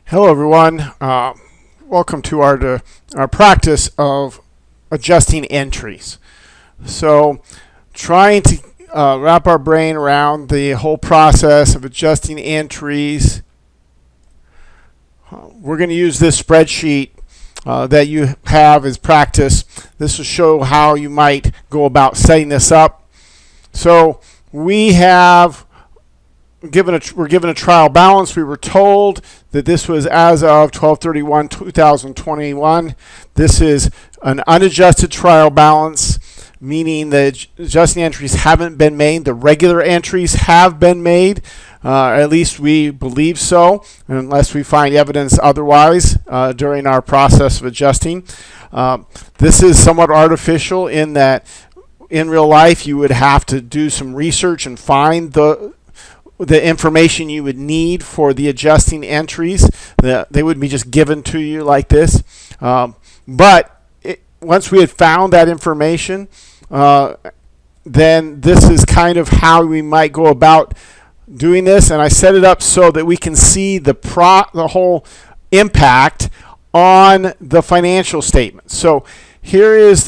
Hello, everyone. Welcome to our practice of adjusting entries. So, trying to wrap our brain around the whole process of adjusting entries. We're going to use this spreadsheet that you have as practice. This will show how you might go about setting this up. So, we're given a trial balance. We were told that this was as of 12/31/2021. This is an unadjusted trial balance, meaning the adjusting entries haven't been made. The regular entries have been made. At least we believe so, unless we find evidence otherwise during our process of adjusting. This is somewhat artificial in that in real life you would have to do some research and find the information you would need for the adjusting entries. They would be just given to you like this. But once we had found that information, then this is kind of how we might go about doing this. And I set it up so that we can see the whole impact on the financial statement. So here is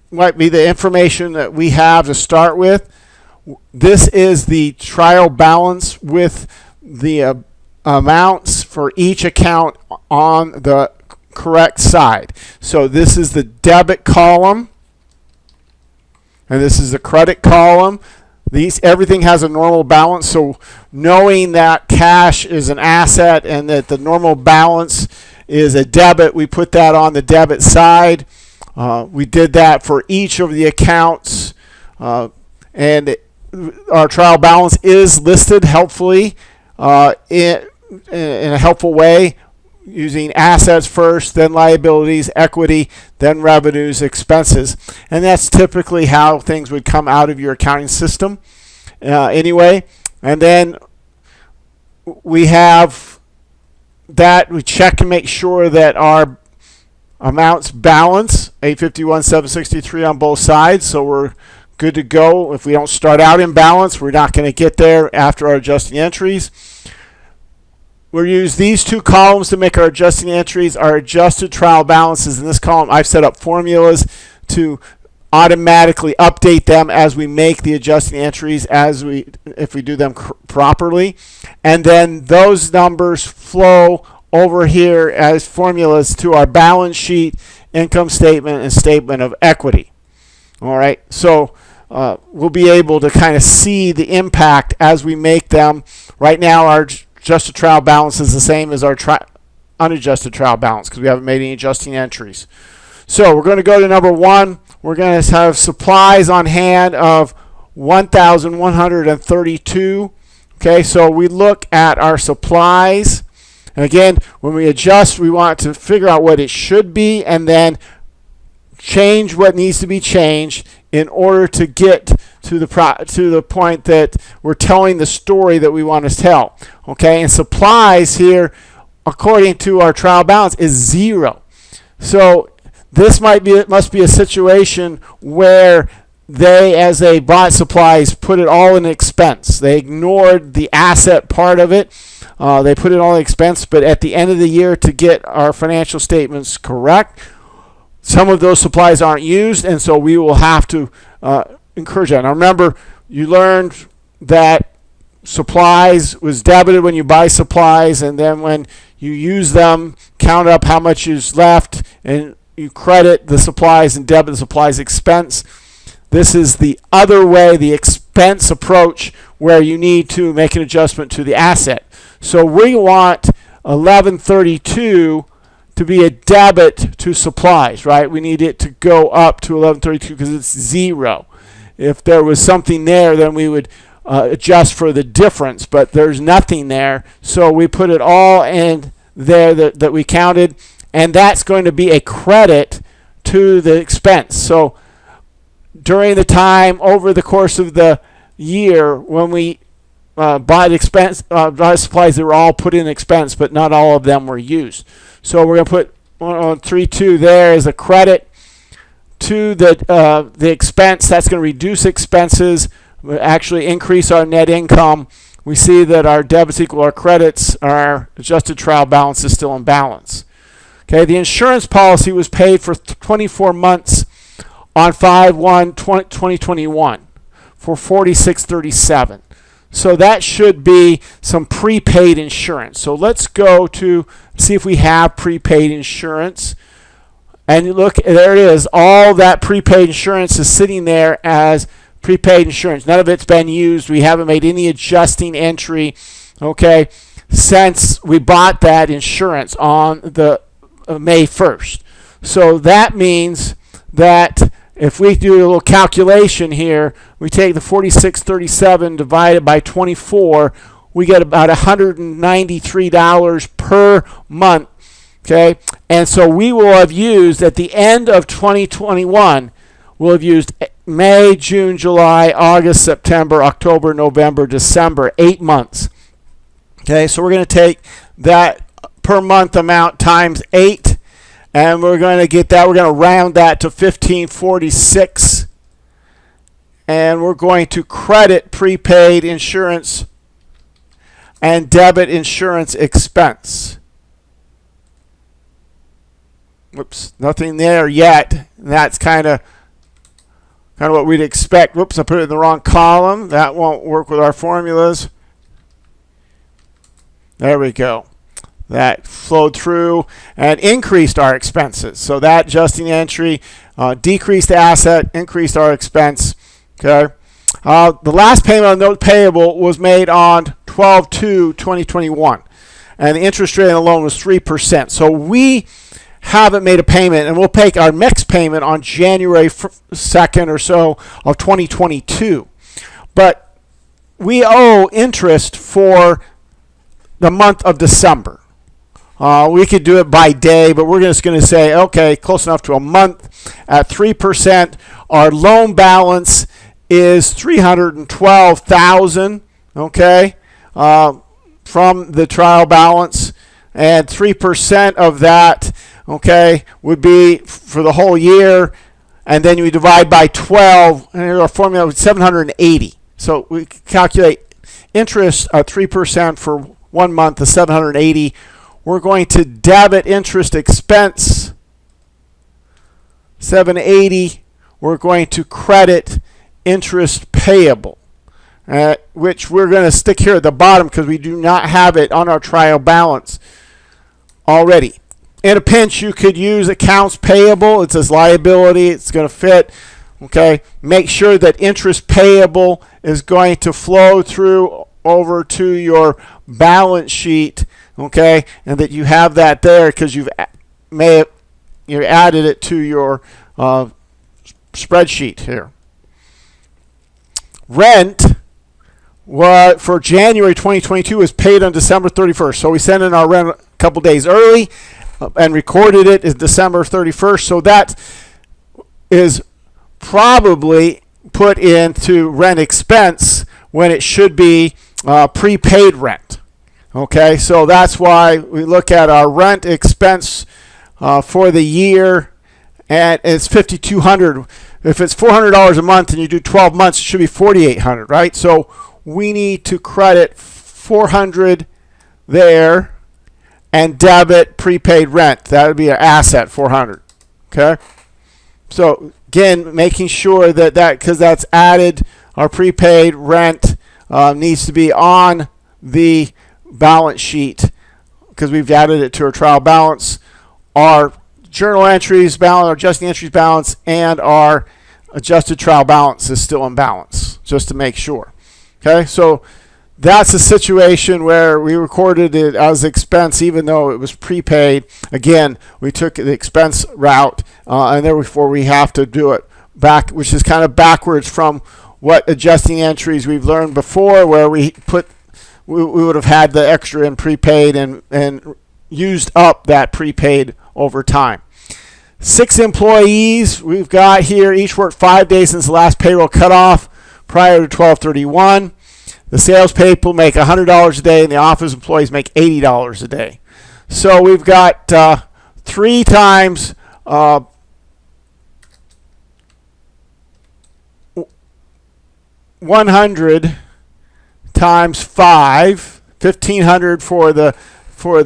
might be the information that we have to start with. This is the trial balance with the amounts for each account on the correct side. So this is the debit column, and this is the credit column. Everything has a normal balance, so knowing that cash is an asset and that the normal balance is a debit, we put that on the debit side. We did that for each of the accounts, and our trial balance is listed helpfully in a helpful way, using assets first, then liabilities, equity, then revenues, expenses. And that's typically how things would come out of your accounting system anyway. And then we have that. We check and make sure that our amounts balance, 851,763 on both sides. So we're good to go. If we don't start out in balance, we're not going to get there after our adjusting entries. We'll use these two columns to make our adjusting entries. Our adjusted trial balances in this column, I've set up formulas to automatically update them as we make the adjusting entries if we do them properly. And then those numbers flow over here as formulas to our balance sheet, income statement, and statement of equity. All right, so we'll be able to kind of see the impact as we make them. Right now, our adjusted trial balance is the same as our unadjusted trial balance because we haven't made any adjusting entries. So we're going to go to number one. We're going to have supplies on hand of 1,132. Okay, so we look at our supplies. And again, when we adjust, we want to figure out what it should be and then change what needs to be changed in order to get to the point that we're telling the story that we want to tell. Okay, and supplies here, according to our trial balance, is 0. So this must be a situation where they, as they bought supplies, put it all in expense. They ignored the asset part of it. They put it all in expense, but at the end of the year, to get our financial statements correct, some of those supplies aren't used, and so we will have to encourage that. Now remember, you learned that supplies was debited when you buy supplies, and then when you use them, count up how much is left, and you credit the supplies and debit the supplies expense. This is the other way, the expense approach, where you need to make an adjustment to the asset. So we want 1132 to be a debit to supplies, right? We need it to go up to 1132 because it's 0. If there was something there, then we would adjust for the difference, but there's nothing there, so we put it all in there that we counted, and that's going to be a credit to the expense. So during the time over the course of the year when we bought supplies, they were all put in expense, but not all of them were used. So we're going to put 132 there as a credit to the expense. That's going to reduce expenses, actually increase our net income. we see that our debits equal our credits. Our adjusted trial balance is still in balance. Okay, the insurance policy was paid for 24 months on 5/1/2021 for $46.37. So that should be some prepaid insurance. So let's go to see if we have prepaid insurance. And look, there it is. All that prepaid insurance is sitting there as prepaid insurance. None of it's been used. We haven't made any adjusting entry, okay, since we bought that insurance on the May 1st. So that means that if we do a little calculation here, we take the 46.37 divided by 24, we get about $193 per month. Okay, and so we will have used at the end of 2021, we'll have used May, June, July, August, September, October, November, December, 8 months. Okay, so we're going to take that per month amount times 8, and we're going to get that. We're going to round that to 1546, and we're going to credit prepaid insurance and debit insurance expense. Whoops, nothing there yet. That's kind of what we'd expect. Whoops, I put it in the wrong column. That won't work with our formulas. There we go. That flowed through and increased our expenses. So that adjusting entry decreased the asset, increased our expense. Okay. The last payment on note payable was made on 12/2/2021, and the interest rate on the loan was 3%. So we haven't made a payment, and we'll make our next payment on January 2nd or so of 2022. But we owe interest for the month of December. We could do it by day, but we're just going to say, okay, close enough to a month at 3%. Our loan balance is $312,000, okay, from the trial balance, and 3% of that, okay, would be for the whole year, and then you divide by 12, and our formula was 780. So we calculate interest at 3% for 1 month of 780. We're going to debit interest expense 780. We're going to credit interest payable, which we're going to stick here at the bottom because we do not have it on our trial balance already. In a pinch, you could use accounts payable. It says liability. It's going to fit. Okay. Make sure that interest payable is going to flow through over to your balance sheet. Okay, and that you have that there because you added it to your spreadsheet here. Rent for January 2022 was paid on December 31st. So we sent in our rent a couple days early and recorded it as December 31st. So that is probably put into rent expense when it should be prepaid rent. Okay, so that's why we look at our rent expense for the year, and it's $5,200. If it's $400 a month and you do 12 months, it should be $4,800, right? So we need to credit $400 there and debit prepaid rent. That would be an asset, $400. Okay, so again, making sure that because that's added, our prepaid rent needs to be on the balance sheet because we've added it to our trial balance. Our journal entries balance, our adjusting entries balance, and our adjusted trial balance is still in balance, just to make sure. Okay, so that's a situation where we recorded it as expense even though it was prepaid. Again, we took the expense route, and therefore we have to do it back, which is kind of backwards from what adjusting entries we've learned before, where we would have had the extra in prepaid and used up that prepaid over time. 6 employees we've got here. Each worked 5 days since the last payroll cutoff prior to 12/31. The sales people make $100 a day, and the office employees make $80 a day. So we've got 3 times 100 times 5, 1,500 for the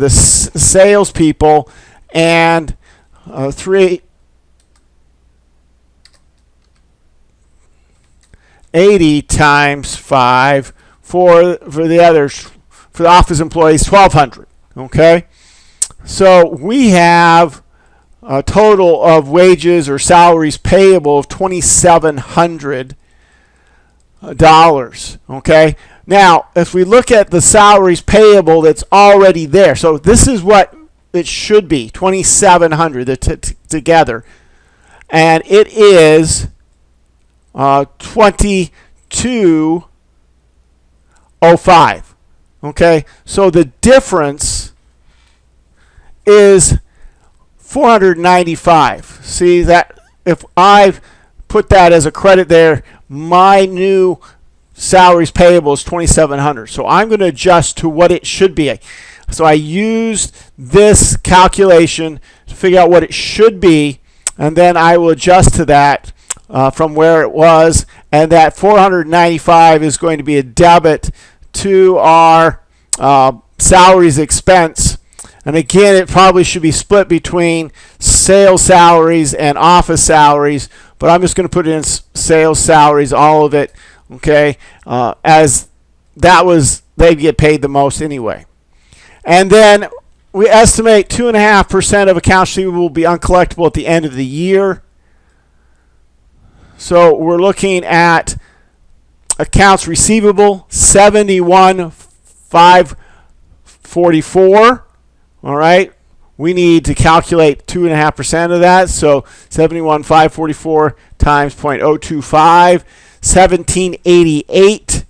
salespeople, and 380 times 5 for the others, for the office employees, 1,200. Okay, so we have a total of wages or salaries payable of $2,700. Okay, now if we look at the salaries payable that's already there, so this is what it should be, $2,700 together, and it is 2205. Okay, so the difference is 495. See that if I put that as a credit there, my new salaries payable is 2,700. So I'm going to adjust to what it should be. So I used this calculation to figure out what it should be, and then I will adjust to that from where it was, and that 495 is going to be a debit to our salaries expense. And again, it probably should be split between sales salaries and office salaries, but I'm just going to put it in sales salaries, all of it, okay, as they get paid the most anyway. And then we estimate 2.5% of accounts receivable will be uncollectible at the end of the year. So we're looking at accounts receivable, 71,544. All right, we need to calculate 2.5% of that. So 71,544 times 0.025, 1,788,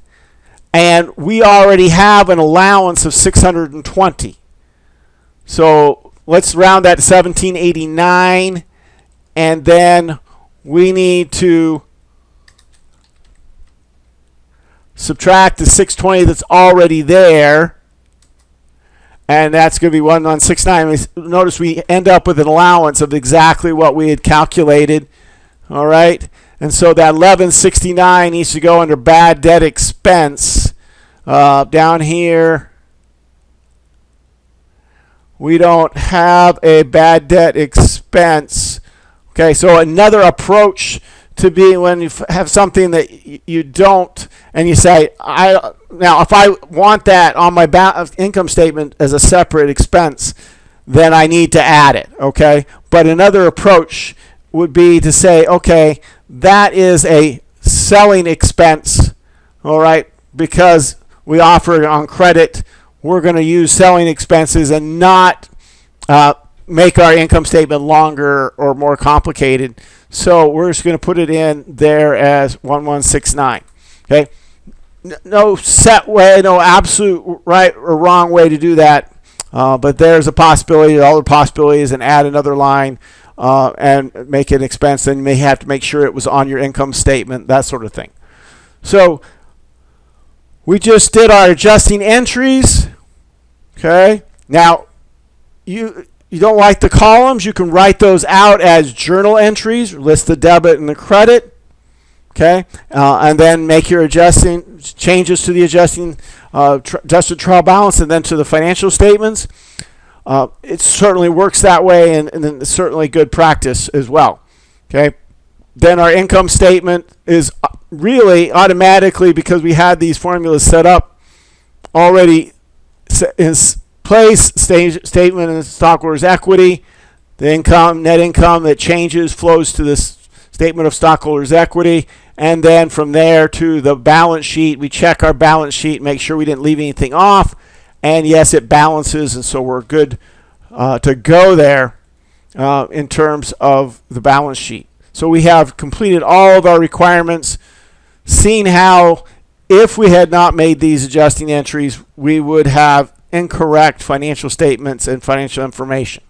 and we already have an allowance of 620. So let's round that to 1,789, and then we need to subtract the 620 that's already there, and that's going to be 1,169. Notice we end up with an allowance of exactly what we had calculated. All right, and so that 1,169 needs to go under bad debt expense. Down here, we don't have a bad debt expense. Okay, so another approach to be when you have something that you don't, and you say, now if I want that on my income statement as a separate expense, then I need to add it, okay? But another approach would be to say, okay, that is a selling expense, all right, because we offer it on credit, we're going to use selling expenses and not make our income statement longer or more complicated. So we're just going to put it in there as 1,169. Okay, no set way, no absolute right or wrong way to do that, but there's a possibility. All the possibilities, and add another line and make it an expense. Then you may have to make sure it was on your income statement, that sort of thing. So we just did our adjusting entries. Okay, now you don't like the columns, you can write those out as journal entries, list the debit and the credit, okay, and then make your adjusting changes to the adjusted trial balance and then to the financial statements. It certainly works that way, and it's certainly good practice as well. Okay, then our income statement is really automatically, because we had these formulas set up already in place, statement of stockholders' equity, the income, net income that changes flows to this statement of stockholders' equity, and then from there to the balance sheet. We check our balance sheet, make sure we didn't leave anything off, and yes, it balances, and so we're good to go there in terms of the balance sheet. So we have completed all of our requirements, seen how if we had not made these adjusting entries, we would have incorrect financial statements and financial information.